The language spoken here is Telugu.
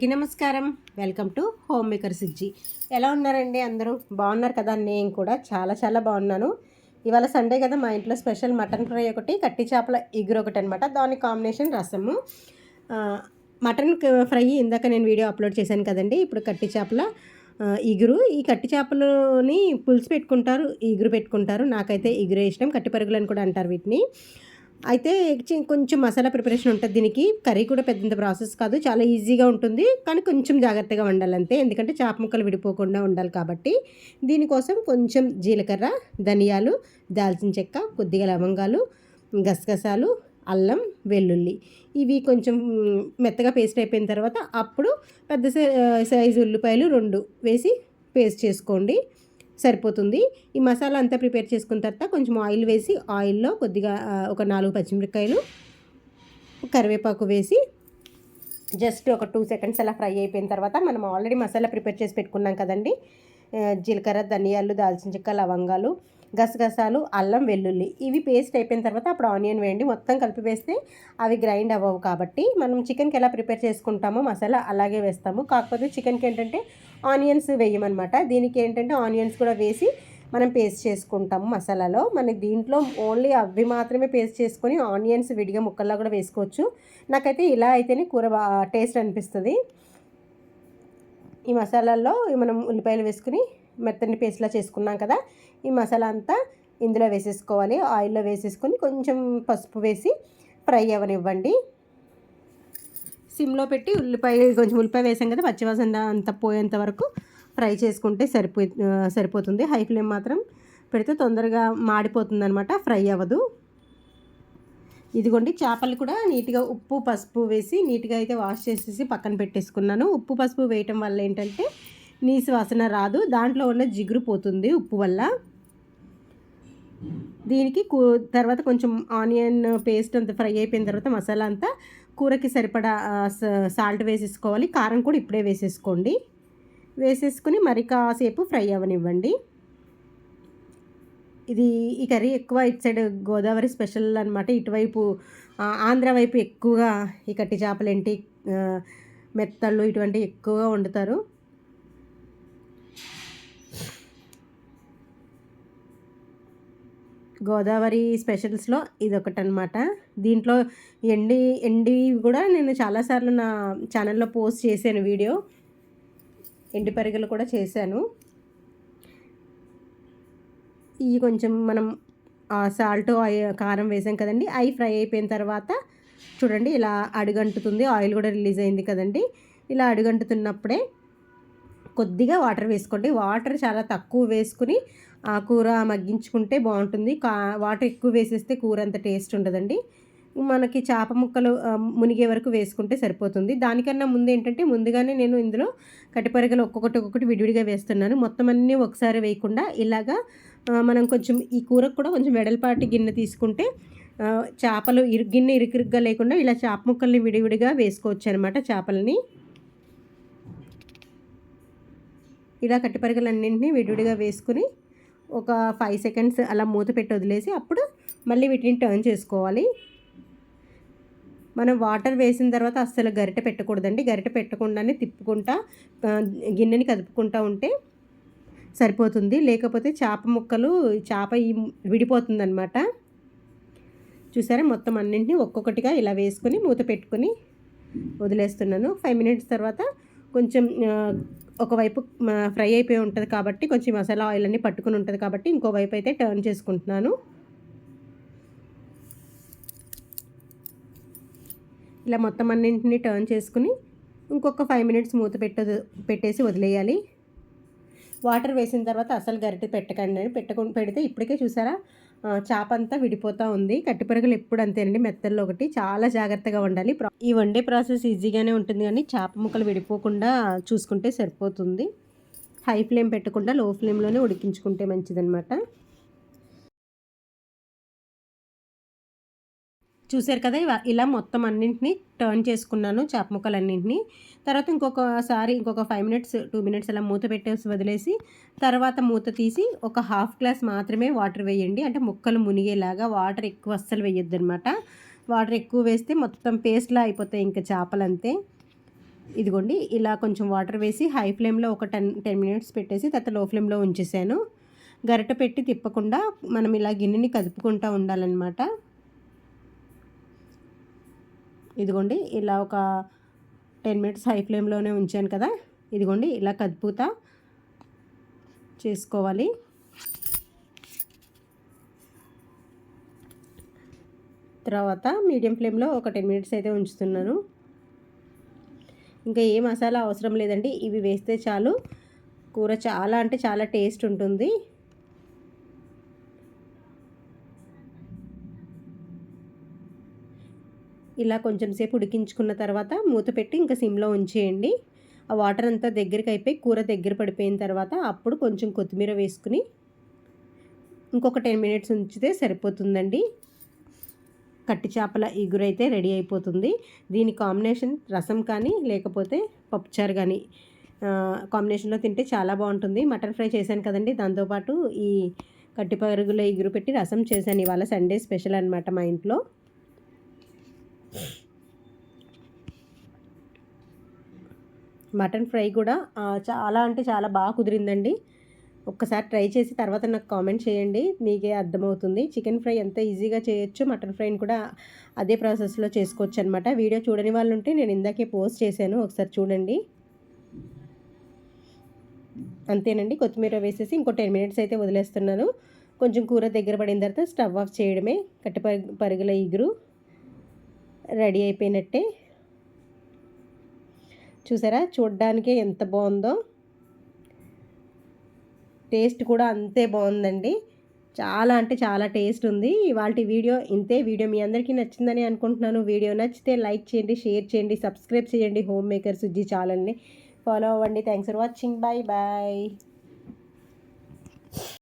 అందరికీ నమస్కారం. Welcome to home maker Sujji. ఎలా ఉన్నారండి అందరూ? బాగున్నారు కదా? నేను కూడా చాలా చాలా బాగున్నాను. ఇవాళ సండే కదా, మా ఇంట్లో స్పెషల్ మటన్ ఫ్రై ఒకటి, కట్టి చేపల ఇగురు ఒకటి అనమాట. దాని కాంబినేషన్ రసము. మటన్ ఫ్రై ఇందాక నేను వీడియో అప్లోడ్ చేశాను కదండి. ఇప్పుడు కట్టి చేపల ఇగురు. ఈ కట్టి చేపలని పులుసు పెట్టుకుంటారు, ఇగురు పెట్టుకుంటారు. నాకైతే ఇగురు ఇష్టం. కట్టి పరుగులు అని కూడా అంటారు వీటిని. అయితే కొంచెం మసాలా ప్రిపరేషన్ ఉంటుంది దీనికి. కర్రీ కూడా పెద్దంత ప్రాసెస్ కాదు, చాలా ఈజీగా ఉంటుంది. కానీ కొంచెం జాగ్రత్తగా వండాలంతే, ఎందుకంటే చేప ముక్కలు విడిపోకుండా ఉండాలి కాబట్టి. దీనికోసం కొంచెం జీలకర్ర, ధనియాలు, దాల్చిన చెక్క, కొద్దిగా లవంగాలు, గసగసాలు, అల్లం, వెల్లుల్లి ఇవి కొంచెం మెత్తగా పేస్ట్ అయిపోయిన తర్వాత అప్పుడు పెద్ద సైజు ఉల్లిపాయలు 2 వేసి పేస్ట్ చేసుకోండి, సరిపోతుంది. ఈ మసాలా అంతా ప్రిపేర్ చేసుకున్న తర్వాత కొంచెం ఆయిల్ వేసి, ఆయిల్లో కొద్దిగా ఒక 4 పచ్చిమిరపకాయలు, కరివేపాకు వేసి జస్ట్ ఒక 2 సెకండ్స్ అలా ఫ్రై అయిపోయిన తర్వాత మనం ఆల్రెడీ మసాలా ప్రిపేర్ చేసి పెట్టుకున్నాం కదండి. జీలకర్ర, ధనియాలు, దాల్చిన చెక్క, లవంగాలు, గసగసాలు, అల్లం, వెల్లుల్లి ఇవి పేస్ట్ అయిపోయిన తర్వాత అప్పుడు ఆనియన్ వేయండి. మొత్తం కలిపి వేస్తే అవి గ్రైండ్ అవ్వవు కాబట్టి మనం చికెన్కి ఎలా ప్రిపేర్ చేసుకుంటామో మసాలా అలాగే వేస్తాము. కాకపోతే చికెన్కి ఏంటంటే ఆనియన్స్ వేయమన్నమాట. దీనికి ఏంటంటే ఆనియన్స్ కూడా వేసి మనం పేస్ట్ చేసుకుంటాము మసాలాలో. మనకి దీంట్లో ఓన్లీ అవి మాత్రమే పేస్ట్ చేసుకొని ఆనియన్స్ విడిగా ముక్కల్లో కూడా వేసుకోవచ్చు. నాకైతే ఇలా అయితేనే కూర టేస్ట్ అనిపిస్తుంది. ఈ మసాలాల్లో మనం ఉల్లిపాయలు వేసుకుని మెత్తని పేస్ట్లా చేసుకున్నాం కదా, ఈ మసాలా అంతా ఇందులో వేసేసుకోవాలి. ఆయిల్లో వేసేసుకొని కొంచెం పసుపు వేసి ఫ్రై అవ్వనివ్వండి. సిమ్లో పెట్టి కొంచెం ఉల్లిపాయ వేసాం కదా, పచ్చివాసన అంతా పోయేంత వరకు ఫ్రై చేసుకుంటే సరిపోతుంది. హై ఫ్లేమ్ మాత్రం పెడితే తొందరగా మాడిపోతుంది అనమాట, ఫ్రై అవ్వదు. ఇదిగోండి, చేపలు కూడా నీట్గా ఉప్పు పసుపు వేసి నీట్గా అయితే వాష్ చేసేసి పక్కన పెట్టేసుకున్నాను. ఉప్పు పసుపు వేయటం వల్ల ఏంటంటే నీసు వాసన రాదు, దాంట్లో ఉన్న జిగురు పోతుంది ఉప్పు వల్ల. దీనికి తర్వాత కొంచెం ఆనియన్ పేస్ట్ అంతా ఫ్రై అయిపోయిన తర్వాత మసాలా అంతా కూరకి సరిపడా సాల్ట్ వేసేసుకోవాలి. కారం కూడా ఇప్పుడే వేసేసుకోండి. వేసేసుకుని మరి కాసేపు ఫ్రై అవ్వనివ్వండి. ఈ కర్రీ ఎక్కువ ఇటు సైడ్ గోదావరి స్పెషల్ అనమాట. ఇటువైపు ఆంధ్ర వైపు ఎక్కువగా ఈ కట్టి చేపలేంటి, మెత్తళ్ళు ఇటువంటివి ఎక్కువగా వండుతారు. గోదావరి స్పెషల్స్లో ఇదొకటి అనమాట. దీంట్లో ఎండి కూడా నేను చాలాసార్లు నా ఛానల్లో పోస్ట్ చేశాను వీడియో. ఎండి పరిగెలు కూడా చేశాను. ఇవి కొంచెం మనం సాల్ట్ కారం వేసాం కదండి, అవి ఫ్రై అయిపోయిన తర్వాత చూడండి ఇలా అడుగంటుతుంది. ఆయిల్ కూడా రిలీజ్ అయింది కదండి. ఇలా అడుగంటుతున్నప్పుడే కొద్దిగా వాటర్ వేసుకోండి. వాటర్ చాలా తక్కువ వేసుకుని ఆ కూర మగ్గించుకుంటే బాగుంటుంది. వాటర్ ఎక్కువ వేసేస్తే కూర అంత టేస్ట్ ఉండదండి. మనకి చేప ముక్కలు మునిగే వరకు వేసుకుంటే సరిపోతుంది. దానికన్నా ముందు ఏంటంటే ముందుగానే నేను ఇందులో కట్టిపరగలు ఒక్కొక్కటి విడివిడిగా వేస్తున్నాను. మొత్తం అన్నీ ఒకసారి వేయకుండా ఇలాగా మనం కొంచెం ఈ కూరకు కూడా కొంచెం వెడల్పాటి గిన్నె తీసుకుంటే చేపలు గిన్నె ఇరుకిరుగ్గా లేకుండా ఇలా చేప ముక్కల్ని విడివిడిగా వేసుకోవచ్చు అనమాట. చేపలని ఇలా కట్టిపరగలన్నింటినీ విడివిడిగా వేసుకుని ఒక 5 సెకండ్స్ అలా మూత పెట్టి వదిలేసి అప్పుడు మళ్ళీ వీటిని టర్న్ చేసుకోవాలి. మనం వాటర్ వేసిన తర్వాత అస్సలు గరిటె పెట్టకూడదండి. గరిటె పెట్టకుండానే తిప్పుకుంటా గిన్నెని కదుపుకుంటూ ఉంటే సరిపోతుంది. లేకపోతే చేప ముక్కలు విడిపోతుందన్నమాట. చూసారా, మొత్తం అన్నింటినీ ఒక్కొక్కటిగా ఇలా వేసుకొని మూత పెట్టుకొని వదిలేస్తున్నాను. 5 మినిట్స్ తర్వాత కొంచెం ఒకవైపు ఫ్రై అయిపోయి ఉంటుంది కాబట్టి కొంచెం మసాలా ఆయిల్ అన్నీ పట్టుకుని ఉంటుంది కాబట్టి ఇంకోవైపు అయితే టర్న్ చేసుకుంటున్నాను. ఇలా మొత్తం అన్నింటినీ టర్న్ చేసుకుని ఇంకొక 5 మినిట్స్ మూత పెట్టేసి వదిలేయాలి. వాటర్ వేసిన తర్వాత అసలు గరిటె పెడితే ఇప్పటికే చూసారా చేప అంతా విడిపోతూ ఉంది. కట్టిపరగలు ఎప్పుడు అంతేనండి, మెత్తల్లో ఒకటి చాలా జాగ్రత్తగా వండాలి. ఈ వండే ప్రాసెస్ ఈజీగానే ఉంటుంది కానీ చేప ముక్కలు విడిపోకుండా చూసుకుంటే సరిపోతుంది. హై ఫ్లేమ్ పెట్టకుండా లో ఫ్లేమ్లోనే ఉడికించుకుంటే మంచిదన్నమాట. చూసారు కదా, ఇలా మొత్తం అన్నింటినీ టర్న్ చేసుకున్నాను చేప ముక్కలన్నింటినీ. తర్వాత ఇంకొక 5 మినిట్స్ 2 మినిట్స్ అలా మూత పెట్టేసి వదిలేసి తర్వాత మూత తీసి ఒక హాఫ్ గ్లాస్ మాత్రమే వాటర్ వేయండి. అంటే ముక్కలు మునిగేలాగా, వాటర్ ఎక్కువ అస్సలు వేయొద్దు అనమాట. వాటర్ ఎక్కువ వేస్తే మొత్తం పేస్ట్లా అయిపోతాయి ఇంకా చేపలంతే. ఇదిగోండి ఇలా కొంచెం వాటర్ వేసి హై ఫ్లేమ్లో ఒక 10 మినిట్స్ పెట్టేసి తర్వాత లో ఫ్లేమ్లో ఉంచేసాను. గరిట పెట్టి తిప్పకుండా మనం ఇలా గిన్నెని కదుపుకుంటూ ఉండాలన్నమాట. ఇదిగోండి ఇలా ఒక 10 మినిట్స్ హై ఫ్లేమ్లోనే ఉంచాను కదా, ఇదిగోండి ఇలా కదుపుతా చేసుకోవాలి. తర్వాత మీడియం ఫ్లేమ్లో ఒక 10 మినిట్స్ అయితే ఉంచుతున్నాను. ఇంకా ఏ మసాలా అవసరం లేదండి, ఇవి వేస్తే చాలు. కూర చాలా అంటే చాలా టేస్ట్ ఉంటుంది. ఇలా కొంచెం సేపు ఉడికించుకున్న తర్వాత మూత పెట్టి ఇంకా సిమ్లో ఉంచేయండి. ఆ వాటర్ అంతా దగ్గరికి అయిపోయి కూర దగ్గర పడిపోయిన తర్వాత అప్పుడు కొంచెం కొత్తిమీర వేసుకుని ఇంకొక 10 మినిట్స్ ఉంచితే సరిపోతుందండి. కట్టి చేపల ఇగురు అయితే రెడీ అయిపోతుంది. దీని కాంబినేషన్ రసం కానీ లేకపోతే పప్పుచారు కానీ కాంబినేషన్లో తింటే చాలా బాగుంటుంది. మటన్ ఫ్రై చేశాను కదండి, దాంతోపాటు ఈ కట్టి పరుగుల ఇగురు పెట్టి రసం చేశాను. ఇవాళ సండే స్పెషల్ అనమాట మా ఇంట్లో. మటన్ ఫ్రై కూడా చాలా అంటే చాలా బాగా కుదిరిందండి. ఒక్కసారి ట్రై చేసి తర్వాత నాకు కామెంట్ చేయండి, మీకే అర్థమవుతుంది. చికెన్ ఫ్రై ఎంత ఈజీగా చేయొచ్చు, మటన్ ఫ్రైని కూడా అదే ప్రాసెస్లో చేసుకోవచ్చు అనమాట. వీడియో చూడని వాళ్ళు ఉంటే నేను ఇందాకే పోస్ట్ చేశాను, ఒకసారి చూడండి. అంతేనండి, కొత్తిమీర వేసేసి ఇంకో 10 మినిట్స్ అయితే వదిలేస్తున్నాను. కొంచెం కూర దగ్గర పడిన తర్వాత స్టవ్ ఆఫ్ చేయడమే. కట్టి పరుగుల ఇగురు రెడీ అయిపోయినట్టే. చూసారా, చూడ్డానికే ఎంత బాగుందో, టేస్ట్ కూడా అంతే బాగుందండి. చాలా అంటే చాలా టేస్ట్ ఉంది. ఇవాల్టి వీడియో ఇంతే. వీడియో మీ అందరికీ నచ్చిందని అనుకుంటున్నాను. వీడియో నచ్చితే లైక్ చేయండి, షేర్ చేయండి, సబ్స్క్రైబ్ చేయండి. హోమ్ మేకర్ సుజ్జి ఛానల్ని ఫాలో అవ్వండి. Thanks for watching. Bye bye.